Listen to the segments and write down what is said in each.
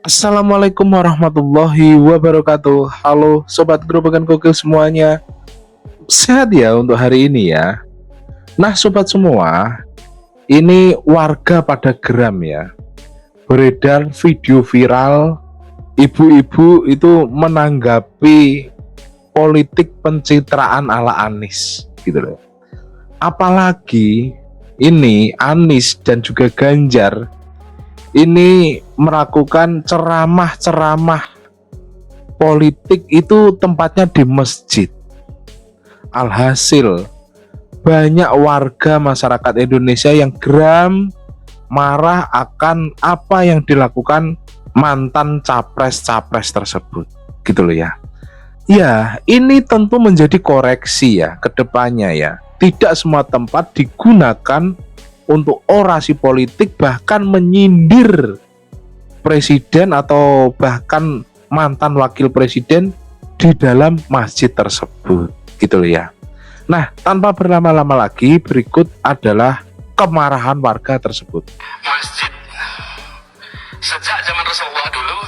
Assalamualaikum warahmatullahi wabarakatuh. Halo sobat Gerobakan Gokil semuanya. Sehat ya untuk hari ini ya. Nah sobat semua, ini warga pada geram ya. Beredar video viral ibu-ibu itu menanggapi politik pencitraan ala Anies gitu loh. Apalagi ini Anies dan juga Ganjar ini melakukan ceramah-ceramah politik itu tempatnya di masjid. Alhasil banyak warga masyarakat Indonesia yang geram, marah akan apa yang dilakukan mantan capres-capres tersebut gitu loh ya. Ya, ini tentu menjadi koreksi ya ke depannya ya. Tidak semua tempat digunakan untuk orasi politik, bahkan menyindir presiden atau bahkan mantan wakil presiden di dalam masjid tersebut gitu loh ya. Nah, tanpa berlama-lama lagi, berikut adalah kemarahan warga tersebut. Masjid sejak zaman Rasulullah dulu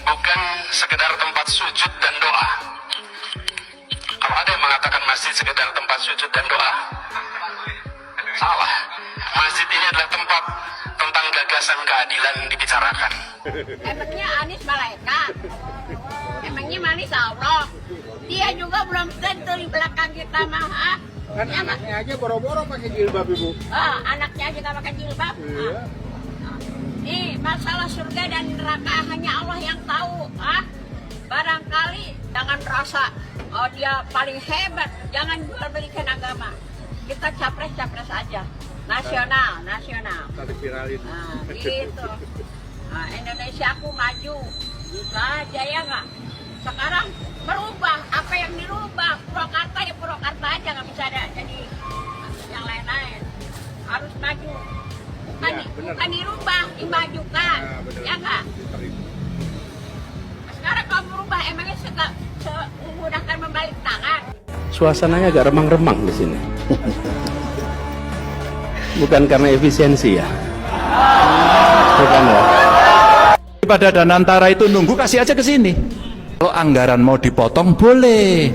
bukan sekedar tempat sujud dan doa. Kalau ada yang mengatakan masjid sekedar tempat sujud dan doa, salah. Masjid ini adalah tempat tentang gagasan keadilan dibicarakan. Emangnya Anies malaikat? Emangnya Anies Allah? Dia juga belum tentu di belakang kita mah. Kan Ya, anaknya aja boro-boro pakai jilbab, Ibu. anaknya juga pakai jilbab. Iya. Nih, masalah surga dan neraka hanya Allah yang tahu. Barangkali jangan merasa dia paling hebat. Jangan jual belikan agama. Kita capres-capres aja. Nasional. Tadi viralin. Nah, gitu. Nah, Indonesia aku maju. Juga jaya nggak? Sekarang berubah. Apa yang dirubah? Purwakarta ya Purwakarta aja, nggak bisa ada jadi yang lain-lain. Harus maju. Bukan dirubah, dimajukan. Nah, bener. Ya nggak? Sekarang kalau berubah emangnya memudahkan membalik tangan. Suasananya agak remang-remang di sini. Bukan karena efisiensi ya. Bukan ya. Pada Danantara itu nunggu, kasih aja ke sini. Kalau anggaran mau dipotong boleh,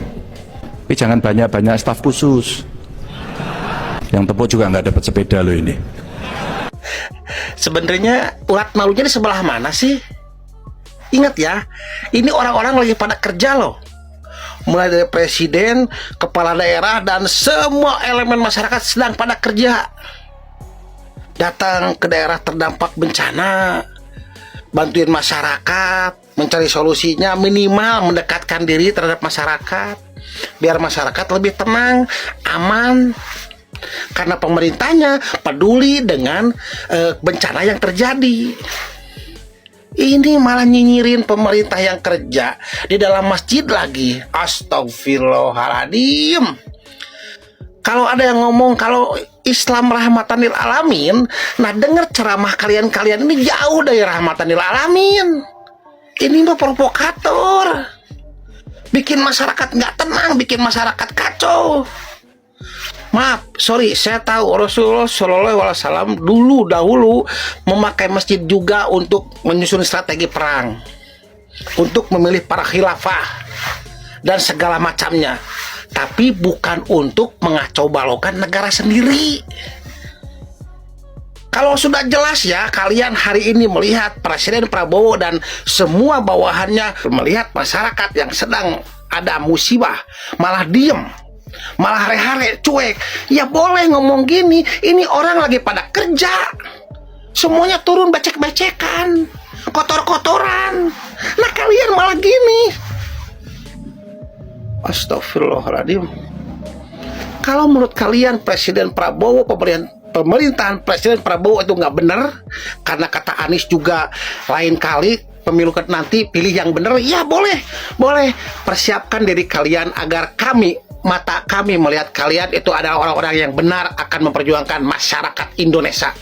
tapi jangan banyak-banyak staf khusus. Yang tepuk juga nggak dapat sepeda loh ini. Sebenarnya urat malunya di sebelah mana sih? Ingat ya, ini orang-orang lagi pada kerja loh. Mulai dari presiden, kepala daerah, dan semua elemen masyarakat sedang pada kerja. Datang ke daerah terdampak bencana, bantuin masyarakat, mencari solusinya, minimal mendekatkan diri terhadap masyarakat, biar masyarakat lebih tenang, aman. Karena pemerintahnya peduli dengan bencana yang terjadi. Ini malah nyinyirin pemerintah yang kerja di dalam masjid lagi. Astagfirullahaladzim. Kalau ada yang ngomong kalau Islam rahmatan lil alamin, nah dengar ceramah kalian-kalian ini jauh dari rahmatan lil alamin. Ini mah provokator, bikin masyarakat nggak tenang, bikin masyarakat kacau. Maaf, sorry, saya tahu Rasulullah Shallallahu Alaihi Wasallam dahulu memakai masjid juga untuk menyusun strategi perang, untuk memilih para khilafah dan segala macamnya. Tapi bukan untuk mengacau balaukan negara sendiri. Kalau sudah jelas ya, kalian hari ini melihat Presiden Prabowo dan semua bawahannya melihat masyarakat yang sedang ada musibah, malah diem, malah hare-hare, cuek. Ya boleh ngomong gini, ini orang lagi pada kerja. Semuanya turun becek-becekan, kotor-kotoran. Nah kalian malah gini. Astagfirullahaladzim. Kalau menurut kalian Presiden Prabowo, pemerintahan Presiden Prabowo itu nggak benar, karena kata Anies juga lain kali pemilu nanti pilih yang benar, ya boleh persiapkan diri kalian agar mata kami melihat kalian itu adalah orang-orang yang benar akan memperjuangkan masyarakat Indonesia.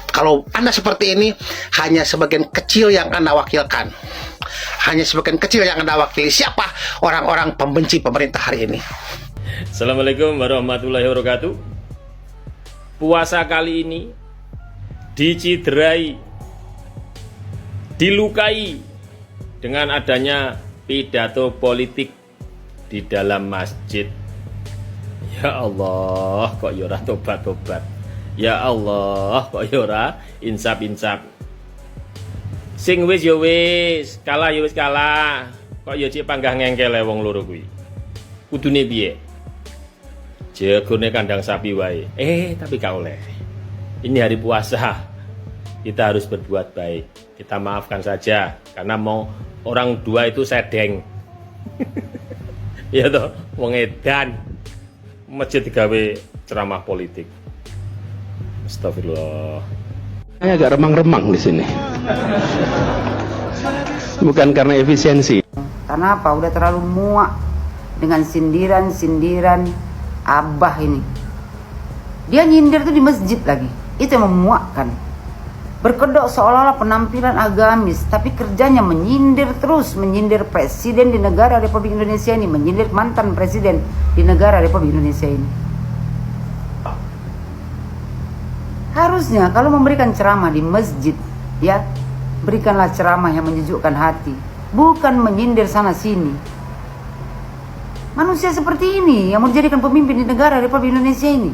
Kalau Anda seperti ini, hanya sebagian kecil yang Anda wakilkan. Hanya sebagian kecil yang Anda wakili. Siapa orang-orang pembenci pemerintah hari ini? Assalamualaikum warahmatullahi wabarakatuh. Puasa kali ini diciderai dilukai dengan adanya pidato politik di dalam masjid. Ya Allah, kok yora tobat-tobat. Ya Allah, kok yora insap-insap. Sing wis ya wis, kalah ya wis kalah. Kok ya cik panggah ngengkele wong loro kuwi. Kudune piye? Jagone kandang sapi wae. Tapi gak oleh. Ini hari puasa. Kita harus berbuat baik. Kita maafkan saja karena mau orang dua itu sedeng. Ya toh, wong edan. Masjid digawe ceramah politik. Astagfirullah. Saya agak remang-remang di sini. Bukan karena efisiensi. Karena apa? Udah terlalu muak dengan sindiran-sindiran Abah ini. Dia nyindir tuh di masjid lagi. Itu yang memuakkan. Berkedok seolah-olah penampilan agamis, tapi kerjanya menyindir terus, menyindir presiden di negara Republik Indonesia ini, menyindir mantan presiden di negara Republik Indonesia ini. Harusnya kalau memberikan ceramah di masjid, ya, berikanlah ceramah yang menyejukkan hati, bukan menyindir sana sini. Manusia seperti ini yang mau dijadikan pemimpin di negara Republik Indonesia ini.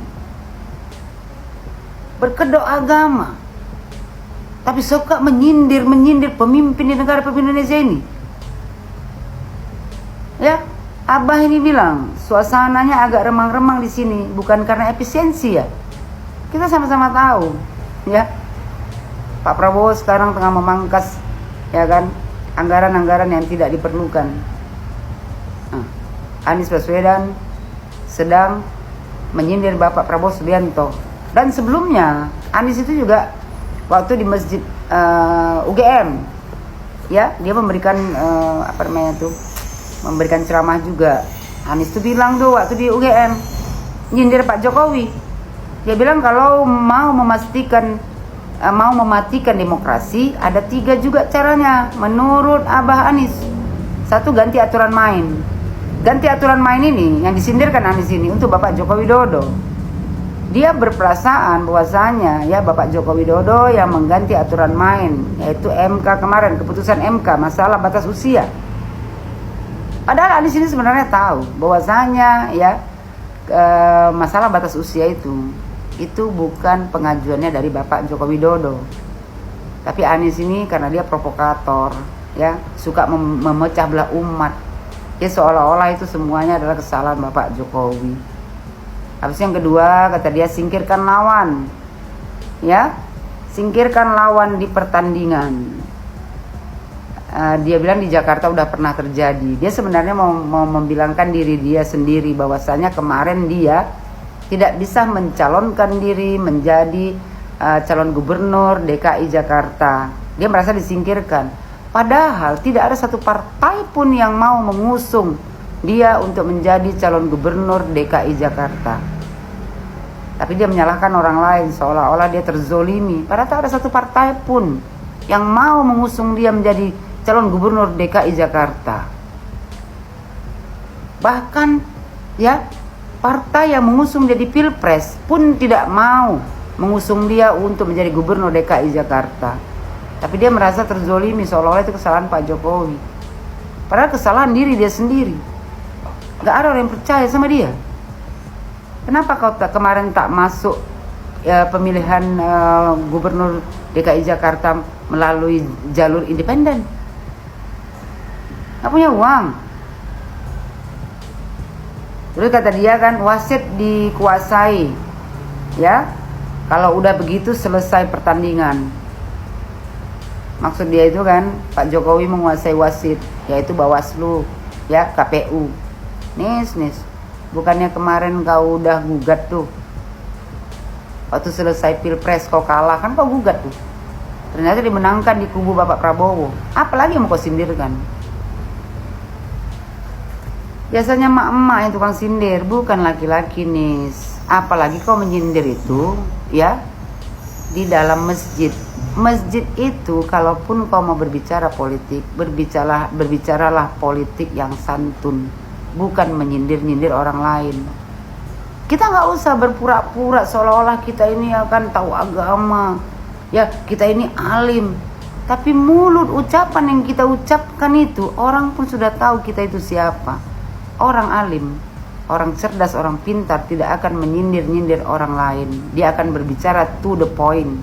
Berkedok agama, tapi suka menyindir pemimpin di negara Republik Indonesia ini. Ya, Abah ini bilang suasananya agak remang-remang di sini, bukan karena efisiensi ya. Kita sama-sama tahu, ya. Pak Prabowo sekarang tengah memangkas, ya kan, anggaran-anggaran yang tidak diperlukan. Anies Baswedan sedang menyindir Bapak Prabowo Subianto. Dan sebelumnya Anies itu juga waktu di masjid UGM, ya, dia memberikan memberikan ceramah juga. Anies tuh bilang tuh waktu di UGM nyindir Pak Jokowi. Dia bilang kalau mau mematikan demokrasi ada 3 juga caranya menurut Abah Anies. 1, ganti aturan main. Ganti aturan main ini yang disindirkan Anies ini untuk Bapak Joko Widodo. Dia berperasaan bahwasanya ya Bapak Joko Widodo yang mengganti aturan main, yaitu MK kemarin, keputusan MK masalah batas usia. Padahal Anies ini sebenarnya tahu bahwasanya ya masalah batas usia itu bukan pengajuannya dari Bapak Joko Widodo. Tapi Anies ini karena dia provokator, ya, suka memecah belah umat. Ya seolah-olah itu semuanya adalah kesalahan Bapak Jokowi. Habis yang kedua, kata dia, singkirkan lawan. Ya, singkirkan lawan di pertandingan. Dia bilang di Jakarta udah pernah terjadi. Dia sebenarnya mau membilangkan diri dia sendiri bahwasanya kemarin dia tidak bisa mencalonkan diri menjadi calon gubernur DKI Jakarta. Dia merasa disingkirkan. Padahal tidak ada satu partai pun yang mau mengusung dia untuk menjadi calon gubernur DKI Jakarta. Tapi dia menyalahkan orang lain seolah-olah dia terzolimi. Padahal tak ada satu partai pun yang mau mengusung dia menjadi calon gubernur DKI Jakarta. Bahkan ya partai yang mengusung dia di Pilpres pun tidak mau mengusung dia untuk menjadi gubernur DKI Jakarta. Tapi dia merasa terzolimi seolah-olah itu kesalahan Pak Jokowi. Padahal kesalahan diri dia sendiri. Gak ada orang yang percaya sama dia. Kenapa kau kemarin tak masuk pemilihan gubernur DKI Jakarta melalui jalur independen? Gak punya uang. Terus kata dia kan wasit dikuasai. Ya, kalau udah begitu selesai pertandingan. Maksud dia itu kan Pak Jokowi menguasai wasit, yaitu Bawaslu, ya, KPU. Nis, bukannya kemarin kau udah gugat tuh. Waktu selesai Pilpres kau kalah, kan kau gugat tuh. Ternyata dimenangkan di kubu Bapak Prabowo. Apalagi yang mau kau sindirkan? Biasanya emak-emak yang tukang sindir, bukan laki-laki, Nis. Apalagi kau menyindir itu, ya, di dalam masjid. Masjid itu kalaupun kau mau berbicara politik, berbicaralah politik yang santun, bukan menyindir-nyindir orang lain. Kita nggak usah berpura-pura seolah-olah kita ini akan tahu agama, ya, kita ini alim. Tapi mulut ucapan yang kita ucapkan itu, orang pun sudah tahu kita itu siapa. Orang alim, orang cerdas, orang pintar tidak akan menyindir-nyindir orang lain. Dia akan berbicara to the point.